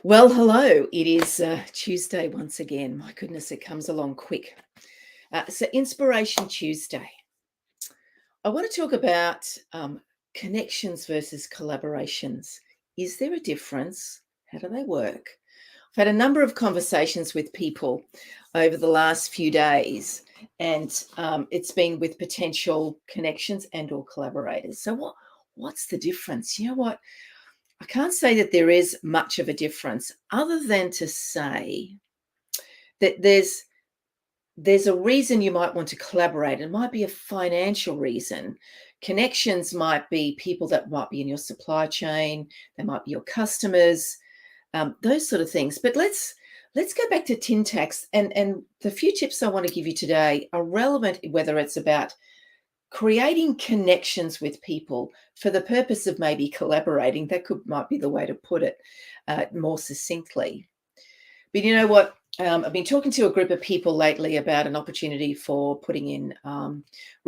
Well, hello. It is Tuesday once again. My goodness, it comes along quick. So, Inspiration Tuesday. I want to talk about connections versus collaborations. Is there a difference? How do they work? I've had a number of conversations with people over the last few days, and it's been with potential connections and/or collaborators. So, what's the difference? You know what? I can't say that there is much of a difference other than to say that there's a reason you might want to collaborate. It might be a financial reason. Connections might be people that might be in your supply chain, they might be your customers, those sort of things. But let's go back to tin tacks, and the few tips I want to give you today are relevant whether it's about creating connections with people for the purpose of maybe collaborating. That might be the way to put it more succinctly. But you know what? I've been talking to a group of people lately about an opportunity for putting in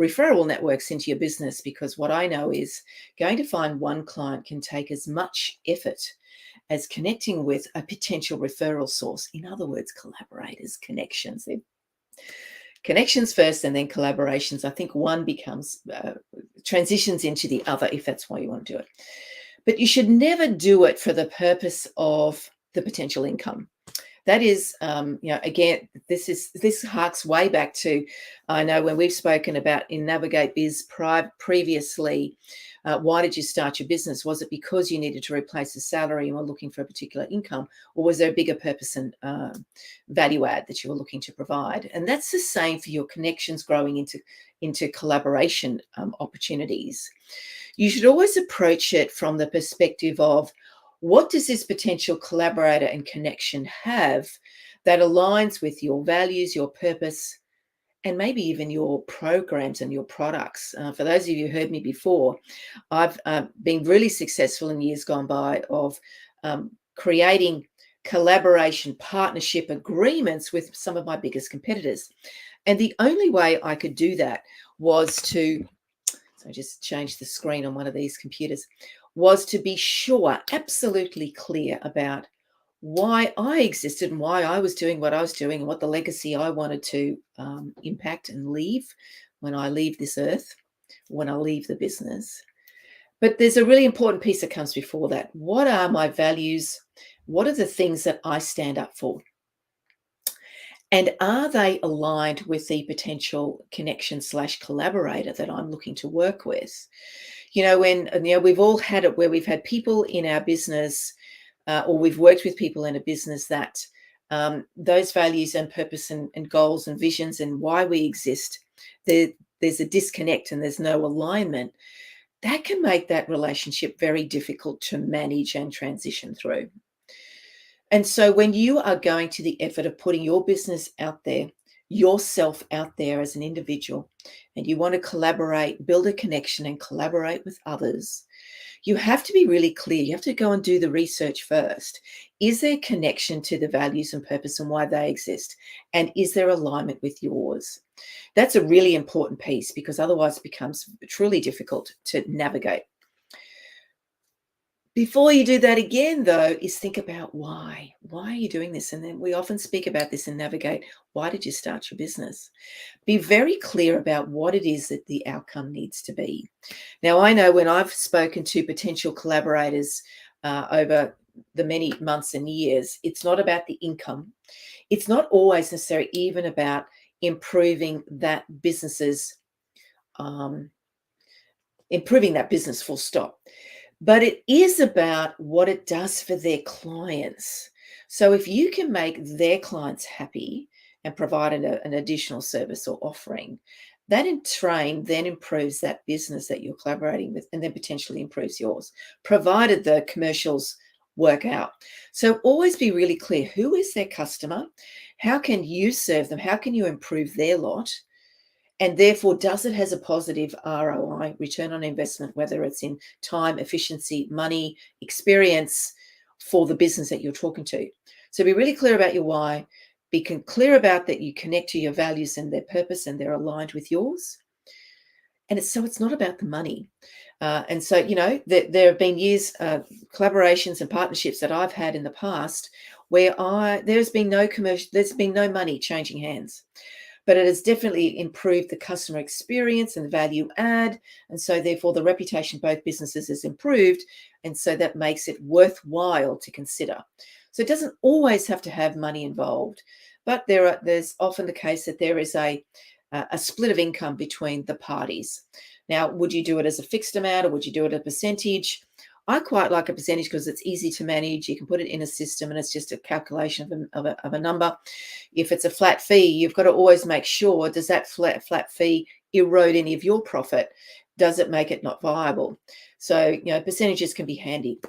referral networks into your business, because what I know is going to find one client can take as much effort as connecting with a potential referral source. In other words, collaborators, connections. They're connections first and then collaborations. I think one becomes transitions into the other, if that's why you want to do it. But you should never do it for the purpose of the potential income. That is, again, this harks way back to, I know when we've spoken about in Navigate Biz previously, why did you start your business? Was it because you needed to replace a salary and were looking for a particular income, or was there a bigger purpose and value add that you were looking to provide? And that's the same for your connections growing into collaboration opportunities. You should always approach it from the perspective of, what does this potential collaborator and connection have that aligns with your values, your purpose, and maybe even your programs and your products? For those of you who heard me before, I've been really successful in years gone by of creating collaboration partnership agreements with some of my biggest competitors. And the only way I could do that was to, so I just changed the screen on one of these computers, was to be sure, absolutely clear about why I existed and why I was doing what I was doing and what the legacy I wanted to impact and leave when I leave this earth, when I leave the business. But there's a really important piece that comes before that. What are my values? What are the things that I stand up for? And are they aligned with the potential connection/collaborator that I'm looking to work with? We've all had it where we've had people in our business or we've worked with people in a business that those values and purpose and goals and visions and why we exist, there's a disconnect and there's no alignment. That can make that relationship very difficult to manage and transition through. And so when you are going to the effort of putting your business out there, yourself out there as an individual, and you want to collaborate, build a connection and collaborate with others, you have to be really clear. You have to go and do the research first. Is there connection to the values and purpose and why they exist? And is there alignment with yours? That's a really important piece, because otherwise it becomes truly difficult to navigate. Before you do that again, though, is think about why. Why are you doing this? And then we often speak about this in Navigate. Why did you start your business? Be very clear about what it is that the outcome needs to be. Now, I know when I've spoken to potential collaborators over the many months and years, it's not about the income. It's not always necessary even about improving that business full stop. But it is about what it does for their clients. So if you can make their clients happy and provide an additional service or offering, that in turn then improves that business that you're collaborating with, and then potentially improves yours, provided the commercials work out. So always be really clear. Who is their customer? How can you serve them? How can you improve their lot? And therefore, does it has a positive ROI, return on investment, whether it's in time, efficiency, money, experience for the business that you're talking to? So be really clear about your why. Be clear about that you connect to your values and their purpose and they're aligned with yours. And it's not about the money. And so, there have been years, collaborations and partnerships that I've had in the past where there's been no money changing hands, but it has definitely improved the customer experience and the value add. And so therefore the reputation of both businesses is improved. And so that makes it worthwhile to consider. So it doesn't always have to have money involved, but there's often the case that there is a split of income between the parties. Now, would you do it as a fixed amount or would you do it a percentage? I quite like a percentage because it's easy to manage. You can put it in a system and it's just a calculation of a number. If it's a flat fee, you've got to always make sure, does that flat fee erode any of your profit? Does it make it not viable? So, percentages can be handy.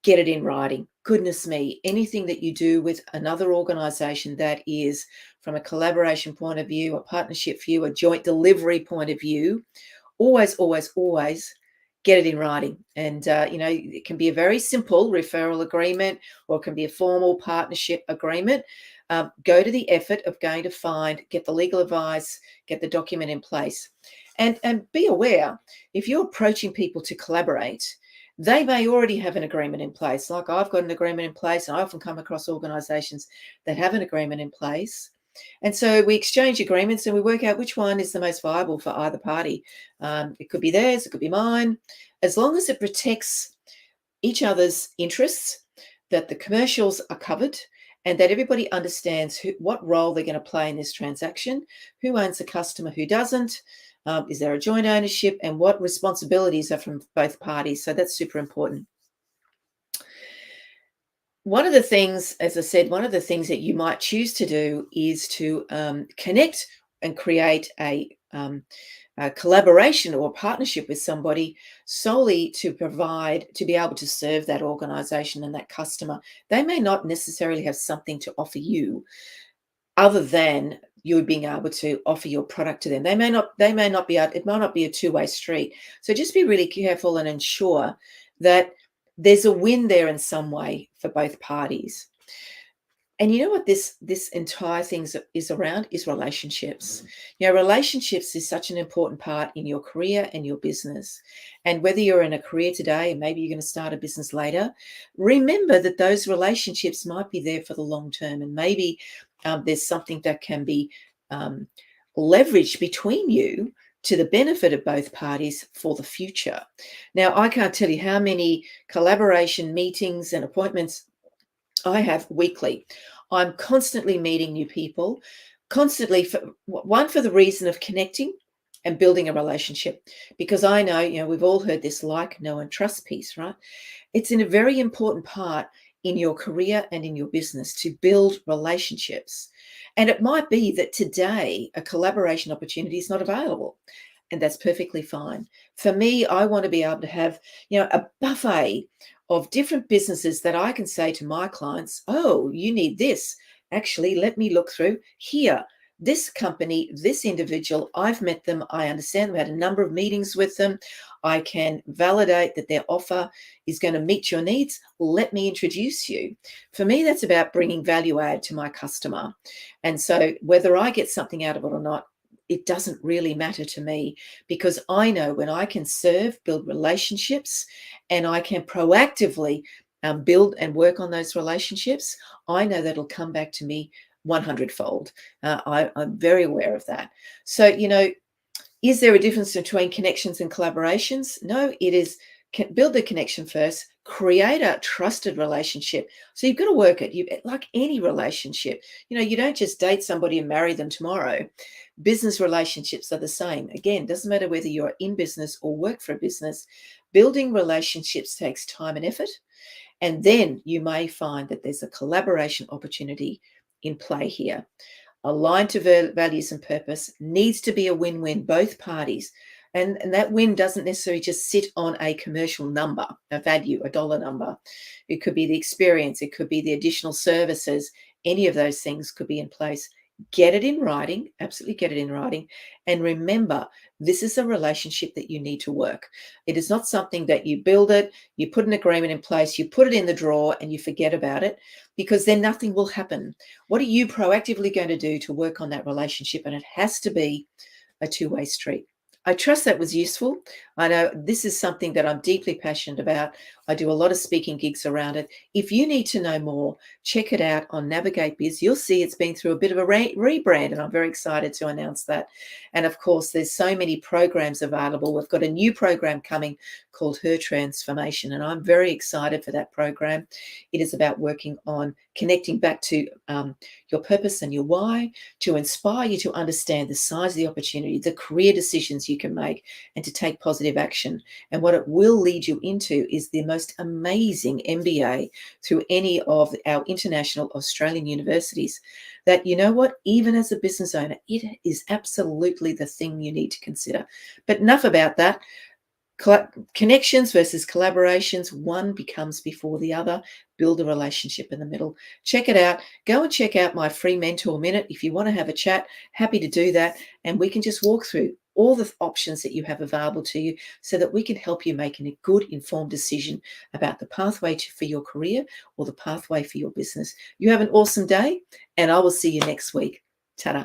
Get it in writing. Goodness me, anything that you do with another organization that is from a collaboration point of view, a partnership view, a joint delivery point of view, always, always, always get it in writing. And, it can be a very simple referral agreement or it can be a formal partnership agreement. Go to the effort of going to get the legal advice, get the document in place. And be aware, if you're approaching people to collaborate, they may already have an agreement in place. Like I've got an agreement in place, and I often come across organizations that have an agreement in place. And so we exchange agreements and we work out which one is the most viable for either party. It could be theirs, it could be mine, as long as it protects each other's interests, that the commercials are covered, and that everybody understands what role they're going to play in this transaction, who owns the customer, who doesn't, is there a joint ownership, and what responsibilities are from both parties. So that's super important. One of the things, as I said, one of the things that you might choose to do is to connect and create a collaboration or partnership with somebody solely to be able to serve that organization and that customer. They may not necessarily have something to offer you other than you being able to offer your product to them. They may not be able, it might not be a two-way street. So just be really careful and ensure that there's a win there in some way for both parties. And you know what this entire thing is around is relationships. Relationships is such an important part in your career and your business. And whether you're in a career today and maybe you're going to start a business later, remember that those relationships might be there for the long term. And maybe there's something that can be leveraged between you to the benefit of both parties for the future. Now, I can't tell you how many collaboration meetings and appointments I have weekly. I'm constantly meeting new people, constantly for the reason of connecting and building a relationship. Because I know, we've all heard this like, know, and trust piece, right? It's in a very important part in your career and in your business to build relationships. And it might be that today a collaboration opportunity is not available. And that's perfectly fine. For me, I want to be able to have, a buffet of different businesses that I can say to my clients, oh, you need this. Actually, let me look through here. This company, this individual, I've met them. I understand. We had a number of meetings with them. I can validate that their offer is going to meet your needs. Let me introduce you. For me, that's about bringing value add to my customer. And so whether I get something out of it or not, it doesn't really matter to me, because I know when I can build relationships, and I can proactively build and work on those relationships, I know that'll come back to me 100-fold. I'm very aware of that. So, is there a difference between connections and collaborations? No, it is build the connection first, create a trusted relationship. So you've got to work it. Like any relationship, you don't just date somebody and marry them tomorrow. Business relationships are the same. Again, doesn't matter whether you're in business or work for a business, building relationships takes time and effort. And then you may find that there's a collaboration opportunity in play here. Aligned to values and purpose, needs to be a win-win, both parties. And that win doesn't necessarily just sit on a commercial number, a value, a dollar number. It could be the experience. It could be the additional services. Any of those things could be in place. Get it in writing. Absolutely get it in writing. And remember, this is a relationship that you need to work. It is not something that you build it, you put an agreement in place, you put it in the drawer and you forget about it, because then nothing will happen. What are you proactively going to do to work on that relationship? And it has to be a two-way street. I trust that was useful. I know this is something that I'm deeply passionate about. I do a lot of speaking gigs around it. If you need to know more, check it out on Navigate Biz. You'll see it's been through a bit of a rebrand, and I'm very excited to announce that. And of course, there's so many programs available. We've got a new program coming called Her Transformation, and I'm very excited for that program. It is about working on connecting back to your purpose and your why, to inspire you to understand the size of the opportunity, the career decisions you can make, and to take positive action. And what it will lead you into is the most amazing MBA through any of our international Australian universities. That, you know what, even as a business owner, it is absolutely the thing you need to consider. But enough about that. Connections versus collaborations, one becomes before the other. Build a relationship in the middle. Check it out. Go and check out my free mentor minute if you want to have a chat. Happy to do that, and we can just walk through all the options that you have available to you so that we can help you make a good informed decision about the pathway for your career or the pathway for your business. You have an awesome day, and I will see you next week. Ta-da.